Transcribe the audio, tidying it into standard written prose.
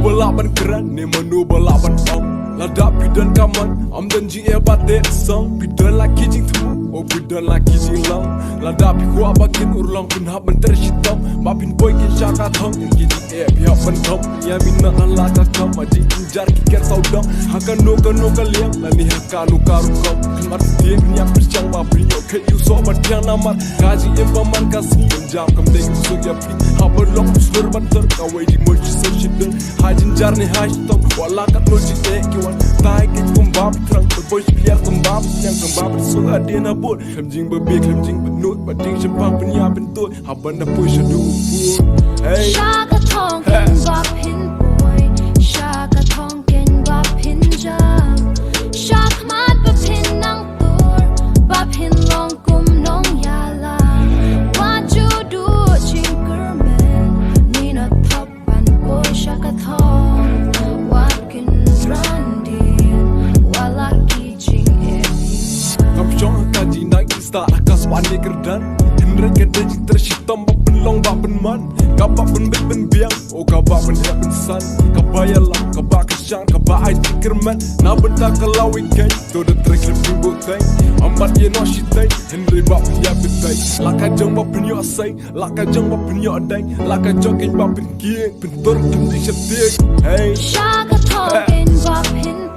balaban keran ni menu balaban om Ladap pidan kaman am dan jing bate song pidan laki jing tu oh pidan laki jing long Ladap pi kuat bakin urlang pun hab bentar shutom Mapin boy kin syaka thong yang gini pihak pentom Ya minat Allah kakam majik injar kiker saudang Haka nuka liang lani haka nuka rukam Kemar setia minyak bersyang mapin yo kiew so batiang namat Kaji paman kasih menjam kam deng so ya pi Haber lok pusler banter kawai di mochi so shideng Hajin jar ni shutom wala kat loji kiwan Tai kit kumbab terang berboy biar kembab yang kembab so ada nabut Kemjing berbik kemjing benut bading syaphrang punya bentut Haban dah push adu Hey Shaka Thong ken bop hin boy Shaka Thong ken bop hin jam Shak mat bop hin nang tur Bop hin long kum nong yala What you do chinker man Nina top and boy Shaka Thong What can run din Walaki jing Kamsyong kaji naik start akas wani kerdan Henry kata jing tershitom bapen long bapen man Kabak ben bit ben biang oh kabak ben hep ben san Kabayalah kabak kesyang kabak ai tikerman Na benda kalau weekend to the track lebih bukai Ambat ye no shitai Henry bap ya betai Laka jong bapen yo asai Laka jong bapen yo adai Laka jong ken bapen kieng Pentor kem di syatik Hey Shaka Thong ken bop hin